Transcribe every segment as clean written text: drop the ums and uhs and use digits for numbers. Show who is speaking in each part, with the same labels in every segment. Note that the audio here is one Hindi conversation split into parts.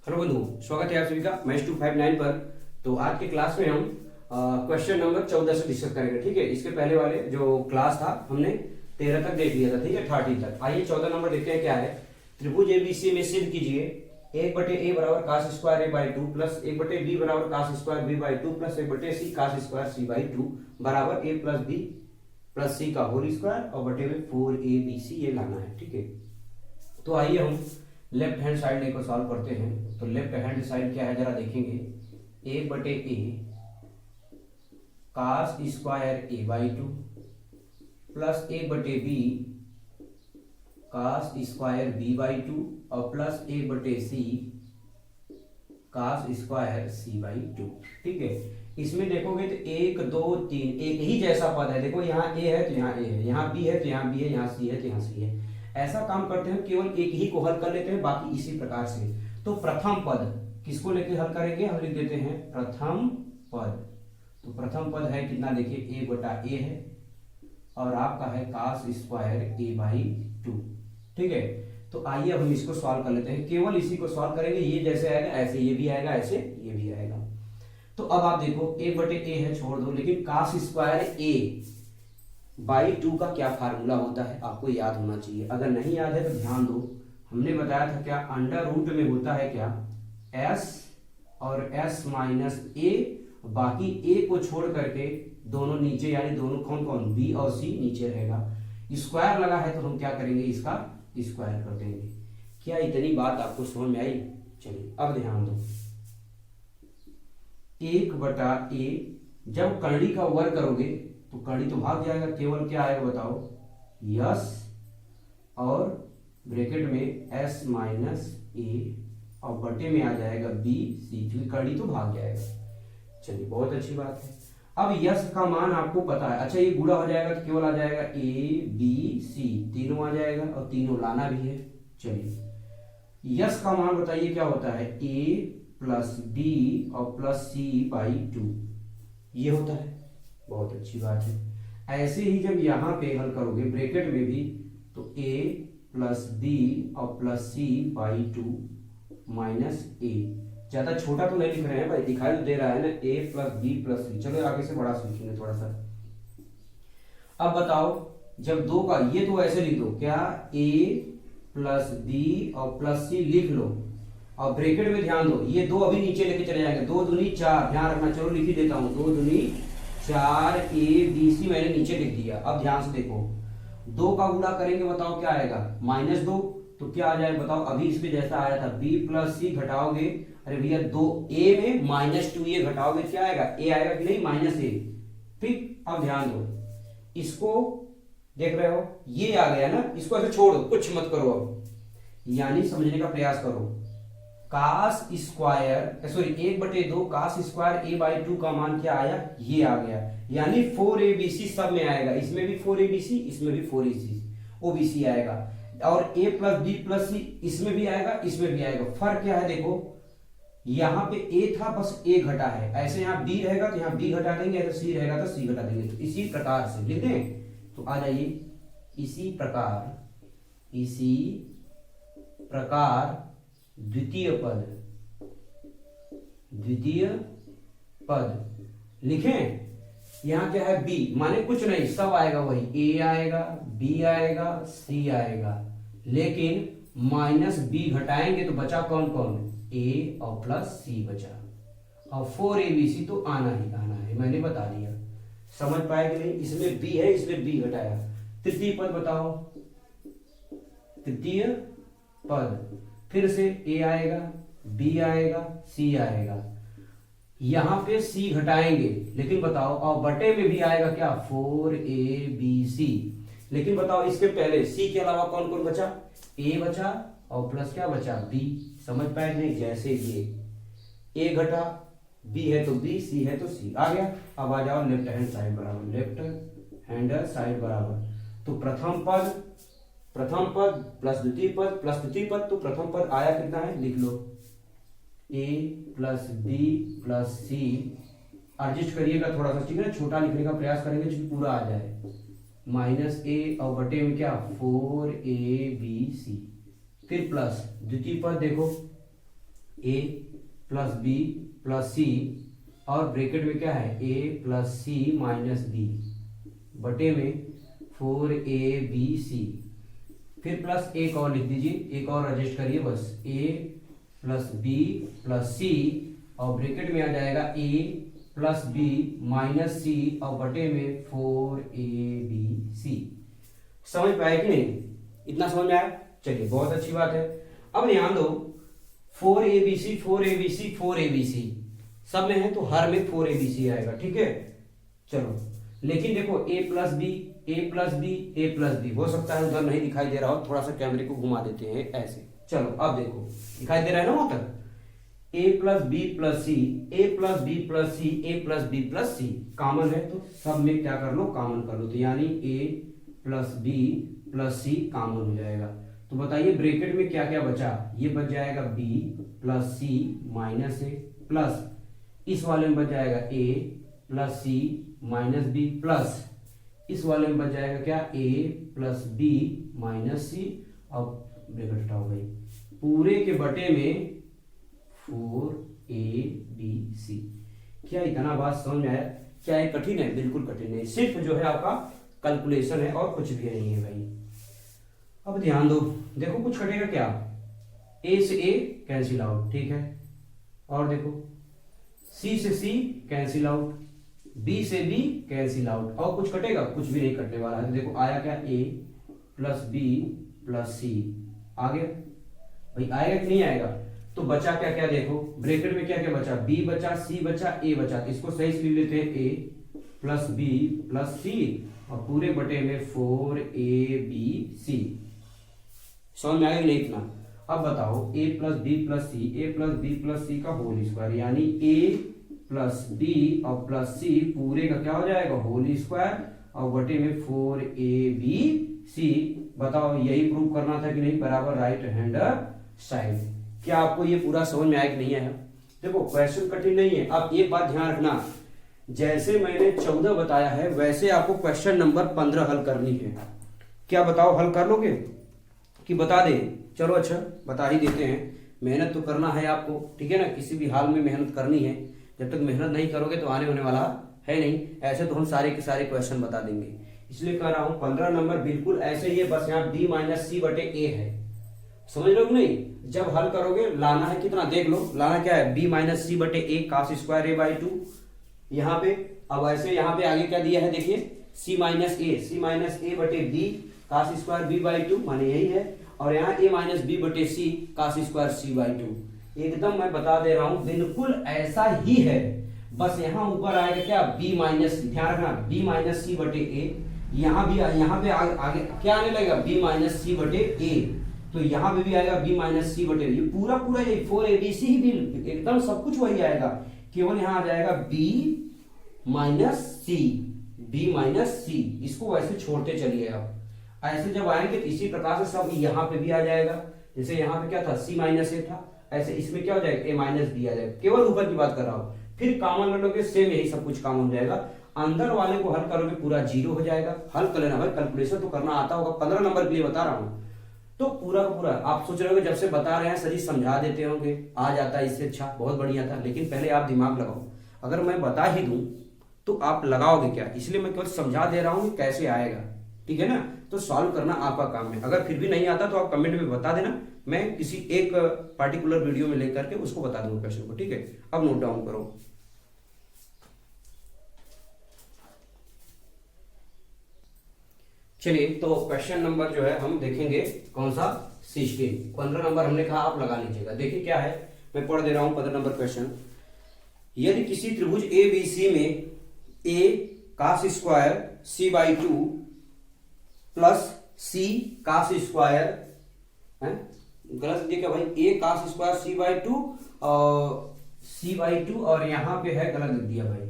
Speaker 1: हेलो बंधु, स्वागत है आप सभी का मैथ 259 पर। तो आज के क्लास में हम क्वेश्चन नंबर 14 से डिस्कस करेंगे। ठीक है, इसके पहले वाले जो क्लास था हमने 13 तक देख लिया था। ठीक है, 30 तक। आइए 14 नंबर देखते हैं क्या है। त्रिभुज एबीसी में सिद्ध कीजिए 1/a बराबर cos square a by 2 plus 1/b बराबर cos square b by 2 plus 1/c cos square c by 2 बराबर a plus b plus c का होल स्क्वायर और बटे में 4abc ये लाना है। ठीक है, तो आइए हम लेफ्ट हैंड साइड को सॉल्व करते हैं। तो लेफ्ट हैंड साइड क्या है जरा देखेंगे। 1/a cos square a by 2 plus 1/b cos square b by 2 और plus 1/c cos square c by 2। ठीक है, इसमें देखोगे तो 1 2 3 एक ही जैसा पद है। देखो यहाँ a है तो यहाँ a है, यहाँ b है तो यहाँ b है, यहाँ c है तो यहाँ c है। ऐसा काम करते हैं, केवल एक ही को हल कर लेते हैं, बाकी इसी प्रकार से। तो प्रथम पद किसको लेके हल करेंगे, हम लिख देते हैं प्रथम पद। तो प्रथम पद है कितना, देखिए a/a है और आपका है cos स्क्वायर a बाई 2। ठीक है, तो आइए हम इसको सॉल्व कर लेते हैं। केवल इसी को सॉल्व करेंगे, ये जैसे आएगा ऐसे ये भी आएगा, ऐसे ये भी आएगा। तो अब आप देखो 1/a है, छोड़ दो, लेकिन cos स्क्वायर a बाई 2 का क्या फार्मूला होता है आपको याद होना चाहिए। अगर नहीं याद है तो ध्यान दो, हमने बताया था क्या, अंडर रूट में होता है क्या s और s माइनस a, बाकी a को छोड़ करके दोनों नीचे, यानी दोनों कौन कौन, b और c नीचे रहेगा। स्क्वायर लगा है तो हम क्या करेंगे, इसका स्क्वायर कर देंगे। क्या इतनी बात आपको समझ में आई? चलिए अब ध्यान दो, 1/a जब करड़ी का वर्ग करोगे तो करड़ी तो भाग जाएगा, केवल क्या आएगा बताओ, यस और ब्रैकेट में s माइनस a और बटे में आ जाएगा b c, क्योंकि करड़ी तो भाग जाएगा। चलिए बहुत अच्छी बात है। अब यस का मान आपको पता है। अच्छा, ये गुणा हो जाएगा तो केवल आ जाएगा a b c, तीनों आ जाएगा और तीनों लाना भी है। चलिए यस का मान बताइए क्या होता है, a प्लस b और प्लस c बाई 2 ये होता है। बहुत अच्छी बात है। ऐसे ही जब यहाँ पे हल करोगे ब्रैकेट में भी, तो a प्लस b और plus c by 2 minus a, ज्यादा छोटा तो नहीं लिख रहे हैं भाई, दिखाई तो दे रहा है ना, a plus b plus c। चलो आगे से बड़ा सीखेंगे थोड़ा सा। अब बताओ, जब दो का, ये तो ऐसे लिख दो क्या, a प्लस b और प्लस c लिख लो और ब्रैकेट में ध्यान दो, ये दो अभी नीचे लेके चले जाएंगे, 2 दूनी 4, ध्यान रखना। चलो लिख ही देता हूं, 2 दूनी 4 a b c मैंने नीचे लिख दिया। अब ध्यान से देखो, 2 का गुणा करेंगे बताओ क्या आएगा, -2, तो क्या आ जाएगा बताओ, अभी इसमें जैसा आया था b प्लस c घटाओगे, अरे भैया 2a में -2a घटाओगे क्या आएगा, a आएगा कि नहीं, -a। ठीक, अब ध्यान दो, इसको देख रहे हो, ये आ गया ना, इसको ऐसे छोड़ दो, कुछ मत करो अब, यानी समझने का प्रयास करो। cos square sorry 1/2 cos square a by 2 का मान क्या आया, ये आ गया, यानी 4abc सब में आएगा, इसमें भी 4abc, इसमें भी 4abc आएगा, और a plus b plus c इसमें भी आएगा, इसमें भी आएगा। फर्क क्या है देखो, यहाँ पे a था बस a घटा है, ऐसे यहाँ b रहेगा तो यहाँ b घटा देंगे, ऐसे c रहेगा तो c घटा देंगे। तो इसी प्रकार से लिख दें, तो आ जाइए, इसी प्रकार द्वितीय पद लिखें। यहां क्या है, b माने कुछ नहीं, सब आएगा वही, a आएगा, b आएगा, c आएगा, लेकिन माइनस b घटाएंगे तो बचा कौन कौन, a और प्लस c बचा, और 4abc तो आना है, मैंने बता दिया। समझ पाए कि नहीं, इसमें b है, इसमें b घटाया। तृतीय पद बताओ, तृतीय पद फिर से a आएगा, b आएगा, c आएगा, यहां पे c घटाएंगे, लेकिन बताओ, और बटे में भी आएगा क्या, 4abc, लेकिन बताओ इसके पहले c के अलावा कौन कौन बचा, a बचा और प्लस क्या बचा, b। समझ पाए नहीं, जैसे ये a घटा, b है तो b, c है तो c आ गया। अब आ जाओ लेफ्ट हैंड साइड बराबर, लेफ्ट हैंड साइड बराबर, तो प्रथम पद प्लस द्वितीय पद, तो प्रथम पद आया कितना है, लिख लो, a plus b plus c, adjust करिएगा थोड़ा सा, ठीक है, छोटा लिखने का प्रयास करेंगे क्योंकि पूरा आ जाए, -a और बटे में क्या, 4abc, फिर प्लस द्वितीय पद देखो ए प्लस बी प्लस सी और ब्रैकेट में क्या है ए प्लस सी माइनस बी बटे में 4ab, फिर प्लस एक और लिख दीजिए, एक और एडजस्ट करिए बस, a प्लस बी प्लस सी और ब्रैकेट में आ जाएगा a प्लस बी माइनस सी और बटे में 4abc। समझ पाए कि नहीं? इतना समझ में आया? चलिए बहुत अच्छी बात है। अब ध्यान दो 4abc 4abc 4abc सब में है तो हर में 4abc आएगा, ठीक है। चलो लेकिन देखो a plus b a plus b a plus b हो सकता है उधर नहीं दिखाई दे रहा हो, थोड़ा सा कैमरे को घुमा देते हैं ऐसे। चलो अब देखो दिखाई दे रहा है ना वहां तक, a plus B plus C a plus B plus C a plus B plus c common है तो सब में क्या कर लो कॉमन कर लो, तो यानी a plus B plus c common हो जाएगा। तो बताइए ब्रैकेट में क्या क्या बचा, ये बच जाएगा b plus c minus a plus इस वाले में बच जाएगा a plus c minus b plus इस वाले में बच जाएगा क्या a plus b minus c, अब ब्रैकेट हटाओ भाई, पूरे के बटे में 4abc। क्या इतना बात समझ में आया? क्या ये कठिन है? बिल्कुल कठिन है, सिर्फ जो है आपका कैलकुलेशन है और कुछ भी नहीं है भाई। अब ध्यान दो, देखो कुछ कटेगा क्या, a से a कैंसिल आउट, ठीक है, और देखो c से c कैंसिल आउट, b से b कैंसिल आउट, और कुछ कटेगा? कुछ भी नहीं कटने वाला है। तो देखो आया क्या a प्लस बी प्लस सी, आ गया भाई, आएगा कि नहीं आएगा? तो बचा क्या क्या देखो, ब्रैकेट में क्या क्या बचा, b बचा सी बचा a बचा, तो इसको सही से लिख लेते हैं a प्लस बी प्लस सी और पूरे बटे में 4abc। समझ में आएगा नहीं इतना? अब बताओ a plus B plus C a plus B plus C का होल स्क्वायर, यानी a प्लस बी और प्लस सी पूरे का क्या हो जाएगा होल स्क्वायर और बटे में 4abc। बताओ यही प्रूव करना था कि नहीं, बराबर राइट हैंड साइड। क्या आपको ये पूरा समझ में आया कि नहीं आया? देखो क्वेश्चन कठिन नहीं है। अब एक बात ध्यान रखना, जैसे मैंने 14 बताया है वैसे आपको क्वेश्चन नंबर 15 हल करनी है। क्या बताओ हल कर लोगे कि बता दे? चलो अच्छा बता ही देते हैं, मेहनत तो करना है आपको, ठीक है ना, किसी भी हाल में मेहनत करनी है। जब तक मेहनत नहीं करोगे तो आने होने वाला है नहीं। ऐसे तो हम सारे के सारे क्वेश्चन बता देंगे, इसलिए कह रहा हूं 15 नंबर बिल्कुल ऐसे ही है, बस यहाँ b माइनस सी बटे ए है। समझ लो नहीं? जब हल करोगे लाना है कितना, देख लो लाना क्या है, b माइनस सी बटे ए कास स्क्वायर a बाई 2 यहाँ पे। अब ऐसे यहाँ पे आगे क्या दिया है देखिए, c माइनस ए बटे b cos square b by 2 माने यही है, और यहाँ a माइनस बी बटे सी कास स्क्वायर c बाई 2। एकदम मैं बता दे रहा हूं बिल्कुल ऐसा ही है, बस यहाँ ऊपर आएगा क्या b माइनस, ध्यान रखना b माइनस सी बटे ए, यहाँ पे आगे क्या आने लगेगा b माइनस सी बटे ए, तो यहाँ पे भी आएगा b माइनस सी बटे, ये पूरा ये 4abc ही भी एकदम सब कुछ वही आएगा, केवल यहाँ आ जाएगा b माइनस सी। इसको वैसे छोड़ते चलिए आप, ऐसे जब आएंगे तो इसी प्रकार से सब यहाँ पे भी आ जाएगा। जैसे यहाँ पे क्या था c माइनस ए था, ऐसे इसमें क्या हो जाएगा a माइनस बी आ जाएगा, केवल ऊपर की बात कर रहा हूं। फिर कॉमन ले लोगे सेम यही सब कुछ कॉमन हो जाएगा, अंदर वाले को हल करोगे पूरा जीरो हो जाएगा। हल कर लेना भाई, कैलकुलेशन तो करना आता होगा, 15 नंबर के लिए बता रहा हूं। तो पूरा का पूरा आप सोच रहे हो जब से बता रहे हैं सर समझा देते होंगे आ जाता है, इससे अच्छा बहुत बढ़िया था, लेकिन पहले आप दिमाग लगाओ। अगर मैं बता ही दूं तो आप लगाओगे क्या, इसलिए मैं केवल समझा दे रहा हूं कि कैसे आएगा, ठीक है ना। तो सॉल्व करना आपका काम है, अगर फिर भी नहीं आता तो आप कमेंट में बता देना, मैं किसी एक पार्टिकुलर वीडियो में लेकर के उसको बता दूंगा क्वेश्चन को, ठीक है। अब नोट डाउन करो। चलिए तो क्वेश्चन नंबर जो है हम देखेंगे कौन सा, 16। 15 नंबर हमने कहा आप लगा लीजिएगा। देखिए क्या है, मैं पढ़ दे रहा हूं 15 नंबर क्वेश्चन। यदि किसी त्रिभुज ABC में a cos square c by 2 plus c cos square, गलत दिया क्या भाई, a cos square c by 2 और c बाई 2, और यहाँ पे है गलत लिख दिया भाई,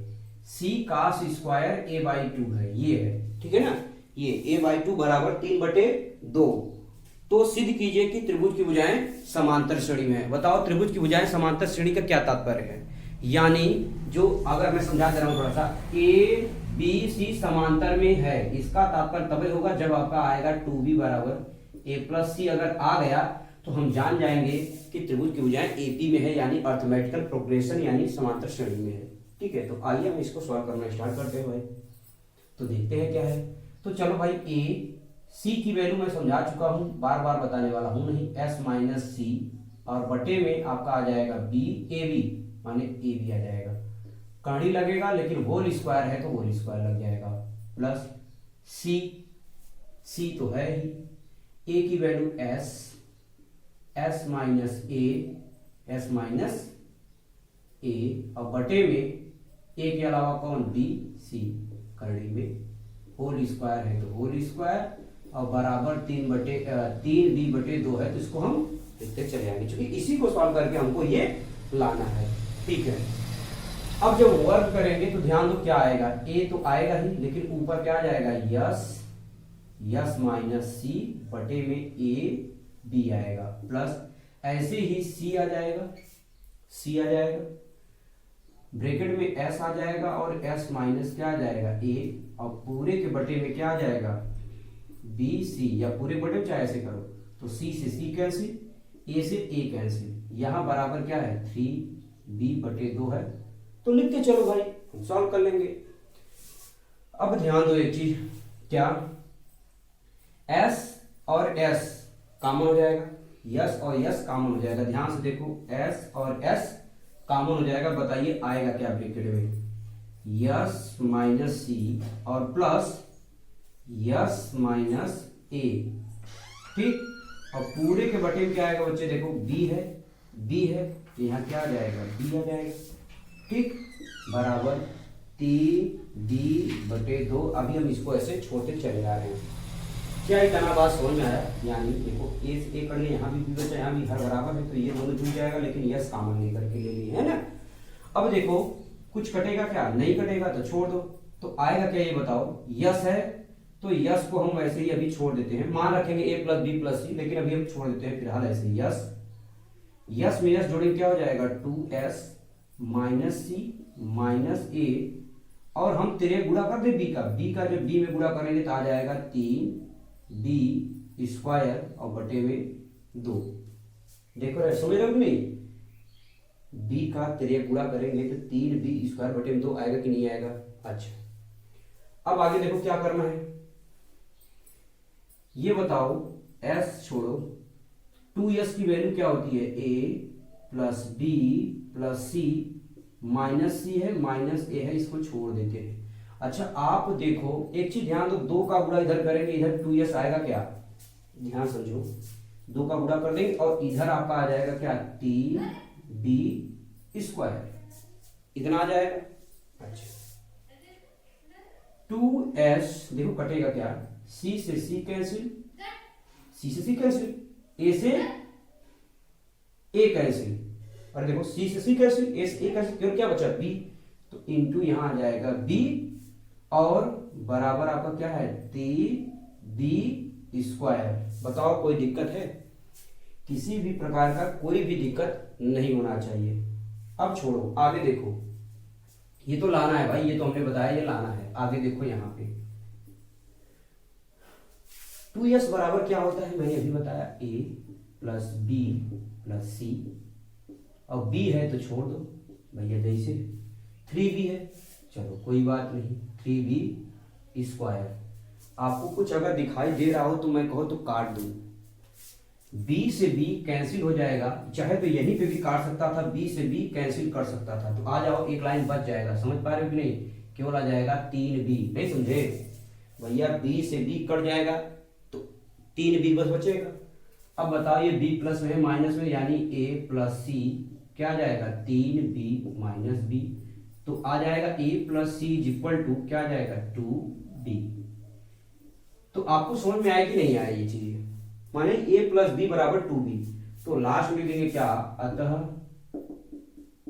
Speaker 1: c cos square a by 2 है, ये है, ठीक है ना। ये a बाई 2 बराबर 3/2। तो सिद्ध कीजिए कि त्रिभुज की भुजाएं समांतर श्रेणी में है। बताओ त्रिभुज की भुजाएं समांतर श्रेणी का क्या तात्पर्य है, यानी जो अगर मैं समझा दे रहा हूं थोड़ा सा, a b c समांतर में है, इसका तात्पर्य तभी होगा जब आपका आएगा 2b बराबर a प्लस सी। अगर आ गया तो हम जान जाएंगे कि त्रिभुज की भुजाएं एपी में है, यानी अर्थमेटिकल प्रोग्रेशन यानी समांतर श्रेणी में है। ठीक है, तो आइए हम इसको सॉल्व करना स्टार्ट करते हैं भाई। तो देखते हैं क्या है। तो चलो भाई, ए सी की वैल्यू मैं समझा चुका हूं, बार बार बताने वाला हूं नहीं, एस माइनस सी और बटे में आपका आ जाएगा बी ए बी, माने ए बी आ जाएगा। कड़ी लगेगा लेकिन होल स्क्वायर है तो होल स्क्वायर लग जाएगा, प्लस सी, सी तो है ही, ए की वैल्यू एस, एस माइनस ए, एस माइनस ए और बटे में ए के अलावा कौन, बी सी, करड़ी में होल स्क्वायर है तो होल स्क्वायर और बराबर 3b/2 है, तो इसको हम लिखते चले आएंगे, क्योंकि इसी को सॉल्व करके हमको ये लाना है। ठीक है, अब जब वर्क करेंगे तो ध्यान दो क्या आएगा, ए तो आएगा ही लेकिन ऊपर क्या आ जाएगा, यस, यस माइनस सी बटे में ए बी आएगा, प्लस ऐसे ही सी आ जाएगा, सी आ जाएगा, ब्रैकेट में एस आ जाएगा और एस माइनस क्या आ जाएगा, ए, और पूरे के बटे में क्या आ जाएगा, बी सी, या पूरे बटे में चाहे ऐसे करो तो सी से सी कैंसिल, ए से ए कैंसिल, यहां बराबर क्या है 3b/2 है, तो लिख के चलो भाई, हम सॉल्व कर लेंगे। अब ध्यान दो एक चीज, क्या s और s कॉमन हो जाएगा, यस और यस कॉमन हो जाएगा, ध्यान से देखो s और s कॉमन हो जाएगा, बताइए आएगा क्या ब्रैकेट में, यस माइनस सी और प्लस यस माइनस ए। ठीक, और पूरे के बटे में क्या आएगा बच्चे, देखो बी है, बी है तो यहाँ क्या आ जाएगा, बी आ जाएगा। ठीक, बराबर 3b/2। अभी हम इसको ऐसे छोड़ते चले आ रहे हैं। क्या इतना बात समझ में आया, यानी देखो ए से ए कर ले, यहाँ भी बी बचा, यहाँ भी हर बराबर है, तो ये दोनों जुड़ जाएगा, लेकिन यस कॉमन नहीं करके ले लिए है ना। अब देखो कुछ कटेगा क्या, नहीं कटेगा तो छोड़ दो, तो आएगा क्या ये बताओ, यस है तो यस को हम ऐसे ही अभी छोड़ देते हैं, मान रखेंगे a + b + c, लेकिन अभी हम छोड़ देते हैं फिलहाल ऐसे यस, यस में यस जोड़ेंगे क्या हो जाएगा 2s माइनस सी माइनस ए, और हम तेरे गुणा कर दे b का जब b में गुणा करेंगे तो आ जाएगा 3b² और बटे में 2। देखो यार समझ रहे हो नहीं, b का तेरे गुणा करेंगे तो 3b² बटे में 2 आएगा कि नहीं आएगा। अच्छा, अब आगे देखो क्या करना है, ये बताओ s छोड़ो, 2s की वैल्यू क्या होती है, a + b + c माइनस सी है माइनस ए है, इसको छोड़ देते हैं। अच्छा आप देखो एक चीज ध्यान दो, 2 का गुणा इधर करेंगे, इधर 2s आएगा क्या, ध्यान समझो, 2 का गुणा कर देंगे और इधर आपका आ जाएगा क्या 3b², इतना आ जाएगा। अच्छा 2s देखो कटेगा क्या, c से c कैंसिल, c से c कैंसिल, a से a कैंसिल, और देखो c से c कैंसिल, a से a कैंसिल, क्यों क्या बचा b, तो इंटू यहां आ जाएगा b और बराबर आपका क्या है 3b²। बताओ कोई दिक्कत है, किसी भी प्रकार का कोई भी दिक्कत नहीं होना चाहिए। अब छोड़ो आगे देखो, ये तो लाना है भाई, ये तो हमने बताया ये लाना है। आगे देखो यहाँ पे 2s बराबर क्या होता है, मैंने अभी बताया a + b + c, और b है तो छोड़ दो भैया, जैसे 3b है, चलो कोई बात नहीं, 3b²। आपको कुछ अगर दिखाई दे रहा हो तो मैं कहो तो काट दूं, b से b कैंसिल हो जाएगा, चाहे तो यहीं पे भी काट सकता था, b से b कैंसिल कर सकता था, तो आ जाओ एक लाइन बच जाएगा, समझ पा रहे हो कि नहीं, केवल आ जाएगा 3b, नहीं समझे भैया, b से b कट जाएगा तो 3b बस बचेगा। अब बताओ ये b प्लस में है माइनस में, यानी a + c क्या आ जाएगा 3b - b, तो आ जाएगा a + c = क्या आ जाएगा 2b। तो आपको समझ में आया कि नहीं आया ये चीज, माने a + b = 2b, तो लास्ट में लिखेंगे क्या, अतः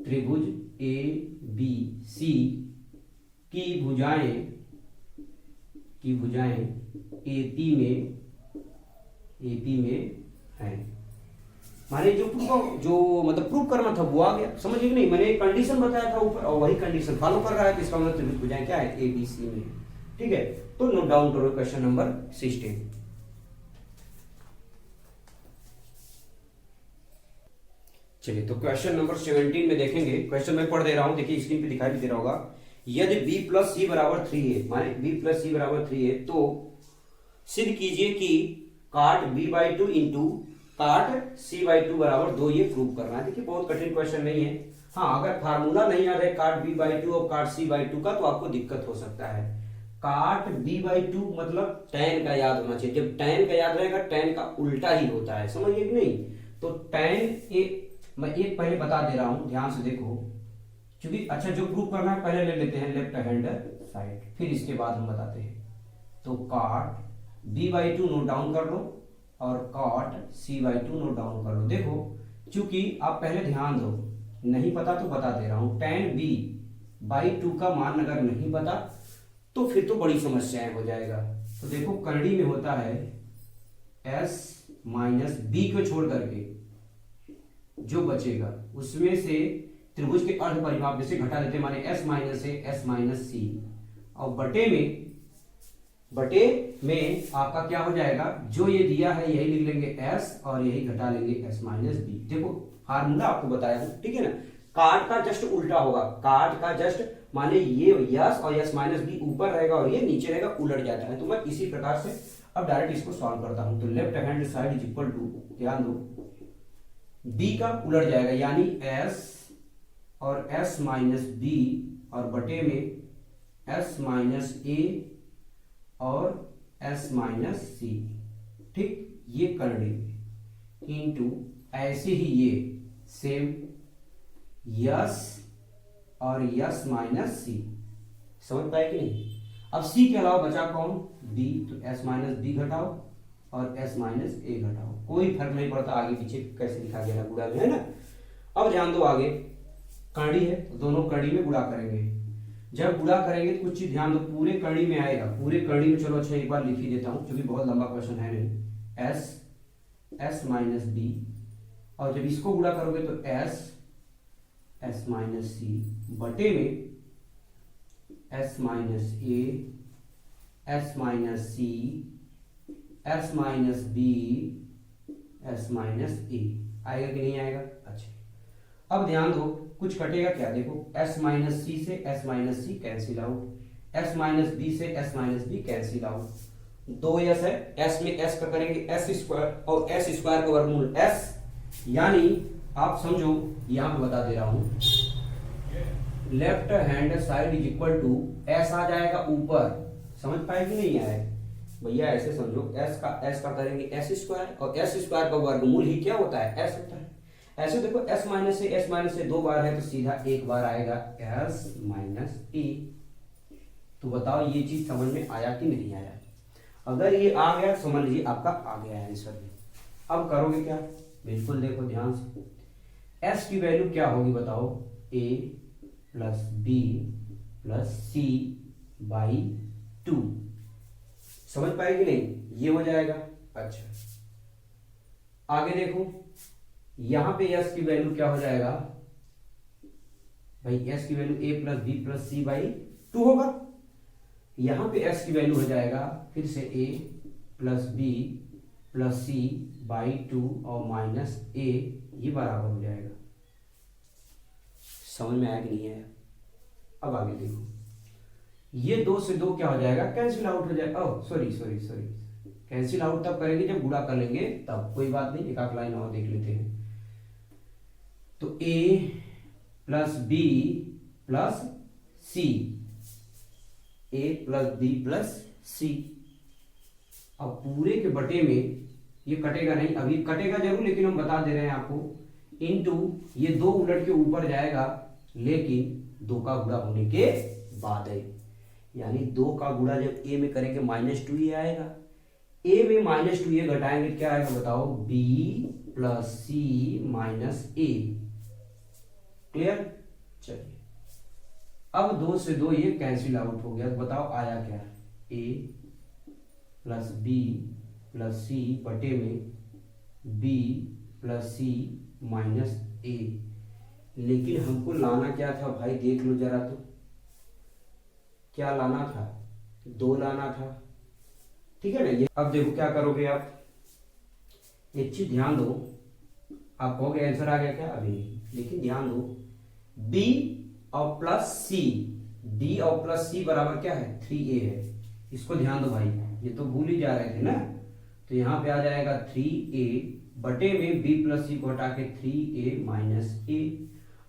Speaker 1: त्रिभुज a b c की भुजाएं AP में हैं। माने जो मतलब प्रूव करना था वो आ गया, समझ गए कि नहीं, मैंने एक कंडीशन बताया था ऊपर और वही कंडीशन फॉलो कर रहा है, तो इसका मतलब त्रिभुज भुजाएं क्या है ABC में। ठीक है, तो नोट डाउन करो क्वेश्चन नंबर 16। चलिए तो क्वेश्चन नंबर 17 में देखेंगे। क्वेश्चन मैं पढ़ दे रहा हूं, देखिए स्क्रीन पे दिखाई भी दे रहा होगा। यदि b प्लस सी बराबर 3 है, माने b प्लस सी बराबर 3 है, तो सिद्ध कीजिए कि काट b/2 इंटू काट c/2 बराबर 2। ये प्रूव करना है। देखिए बहुत कठिन क्वेश्चन नहीं है। हाँ, अगर फार्मूला नहीं याद है काट b/2 और काट c/2 का, तो आपको दिक्कत हो सकता है। काट b/2 मतलब tan का याद होना चाहिए। जब tan का याद रहेगा, tan का उल्टा ही होता है, समझिए कि नहीं। तो tan मैं एक पहले बता दे रहा हूं, ध्यान से देखो, क्योंकि अच्छा जो प्रूव करना है पहले ले लेते हैं लेफ्ट हैंड साइड, फिर इसके बाद हम बताते हैं। तो काट b/2 नोट डाउन कर लो और काट c/2 नोट डाउन कर लो। देखो चूंकि आप पहले ध्यान दो, नहीं पता तो बता दे रहा हूं। tan b/2 का मान अगर नहीं पता तो फिर तो बड़ी समस्याएं हो जाएगा। तो देखो करड़ी में होता है s माइनस बी को छोड़ करके जो बचेगा उसमें से त्रिभुज के अर्ध परिमाप में से घटा देते, माने s minus A s minus सी, और बटे में आपका क्या हो जाएगा, जो ये दिया है यही लिख लेंगे s और यही घटा लेंगे s माइनस बी। देखो फार्मूला आपको बताया हूं, ठीक है ना। काट का जस्ट उल्टा होगा, काट का जस्ट माने ये यस और यस माइनस बी ऊपर रहेगा और ये नीचे रहेगा, उलट जाता है। तो मैं इसी प्रकार से अब डायरेक्ट इसको सॉल्व करता हूं। तो left hand side is equal to, ध्यान दो, b का उलट जाएगा यानी s और s माइनस बी और बटे में s माइनस ए और s माइनस सी, ठीक, ये कर देंगे इंटू ऐसे ही ये सेम यस और यस माइनस सी। समझ पाए कि नहीं। अब c के अलावा बचा कौन, b, तो s माइनस बी घटाओ और s माइनस ए घटाओ, कोई फर्क नहीं पड़ता आगे पीछे कैसे लिखा गया है, गुणा में, है ना। अब ध्यान दो, आगे करड़ी है तो दोनों करड़ी में गुणा करेंगे। जब गुणा करेंगे तो कुछ चीज ध्यान दो, पूरे करड़ी में आएगा, पूरे करड़ी में। चलो अच्छा एक बार लिख ही देता हूं क्योंकि बहुत लंबा क्वेश्चन है नहीं। s माइनस बी, और जब इसको गुणा करोगे तो s माइनस सी बटे में s minus A, s minus C, s minus B, s minus A. आएगा कि नहीं आएगा। अच्छा अब ध्यान दो, कुछ कटेगा क्या, देखो s माइनस सी से s minus C cancel out, s minus B से s minus B cancel out, दो s है, s में s का करेंगे s स्क्वायर और s स्क्वायर का वर्गमूल s, यानी आप समझो, यहां पे बता दे रहा हूं, left hand side is equal to s आ जाएगा ऊपर। समझ पाए कि नहीं आए भैया, ऐसे समझो, s का करेंगे s स्क्वायर और s स्क्वायर का वर्गमूल ही क्या होता है, s होता है। ऐसे देखो s माइनस से दो बार है तो सीधा एक बार आएगा s माइनस ए। तो बताओ ये चीज समझ में आया कि नहीं आया। अगर ये आ गया समझ लीजिए आपका आ गया है आंसर में। अब करोगे क्या, बिल्कुल देखो ध्यान से, s की वैल्यू क्या होगी बताओ, a plus B plus c by 2। समझ पाएगी नहीं, ये हो जाएगा। अच्छा आगे देखो, यहां पे s की वैल्यू क्या हो जाएगा भाई, s की value a plus B plus c by 2 होगा। यहां पे s की वैल्यू हो जाएगा फिर से a plus B plus c by 2 और माइनस a, ये बराबर हो जाएगा। समझ में आया कि नहीं आया। अब आगे देखो, ये 2 से 2 क्या हो जाएगा, कैंसिल आउट हो जाएगा। ओह सॉरी, कैंसिल आउट तब करेंगे जब गुणा कर लेंगे, तब कोई बात नहीं, एक आध लाइन और देख लेते हैं। तो a plus B plus C, a plus B plus C, अब पूरे के बटे में ये कटेगा नहीं, अभी कटेगा जरूर लेकिन हम बता दे रहे हैं आपको, इनटू ये 2 उलट के ऊपर जाएगा लेकिन 2 का गुणा होने के बाद है, यानी 2 का गुणा जब a में करेंगे -2 ही आएगा। a में -2 ये घटाएंगे क्या आएगा बताओ, b प्लस सी माइनस ए। क्लियर। चलिए अब 2 से 2 ये कैंसिल आउट हो गया, तो बताओ आया क्या, a प्लस बी प्लस सी बटे में b प्लस सी माइनस ए। लेकिन हमको लाना क्या था भाई, देख लो जरा, तो क्या लाना था, 2 लाना था, ठीक है ना। ये अब देखो क्या करोगे आप, एक चीज ध्यान दो, आप कहोगे आंसर आ गया क्या? अभी नहीं, लेकिन ध्यान दो, b और प्लस c, b और प्लस c बराबर क्या है? 3a है। इसको ध्यान दो भाई, ये तो भूल ही जा रहे थे ना। तो यहाँ पे आ जाएगा 3a बटे में b प्लस c को हटा के 3a माइनस a।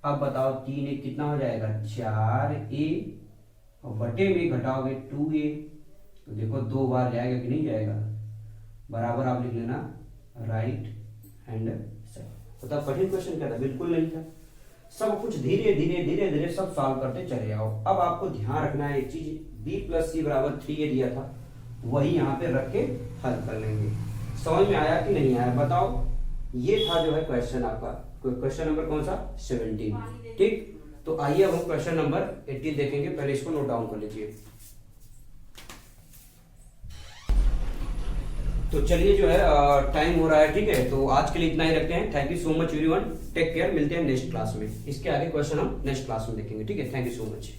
Speaker 1: अब बताओ 3a कितना हो जाएगा? 4a, और बटे में घटाओगे 2a, तो देखो 2 बार जाएगा कि नहीं जाएगा? बराबर आप लिख लेना राइट हैंड साइड। तो कठिन क्वेश्चन क्या था? बिल्कुल नहीं था। सब कुछ धीरे धीरे धीरे धीरे सब सॉल्व करते चले आओ। अब आपको ध्यान रखना है एक चीज, b प्लस सी बराबर 3a दिया था, वही यहाँ पे रख के हल कर लेंगे। समझ में आया कि नहीं आया बताओ? ये था जो है क्वेश्चन आपका, क्वेश्चन नंबर कौन सा? 17। ठीक, तो आइए अब हम क्वेश्चन नंबर 18 देखेंगे। पहले इसको नोट डाउन कर लीजिए। तो चलिए जो है टाइम हो रहा है, ठीक है, तो आज के लिए इतना ही रखते हैं। Thank you so much everyone, take care, मिलते हैं नेक्स्ट क्लास में। इसके आगे क्वेश्चन हम नेक्स्ट क्लास में देखेंगे, ठीक है। Thank you so much.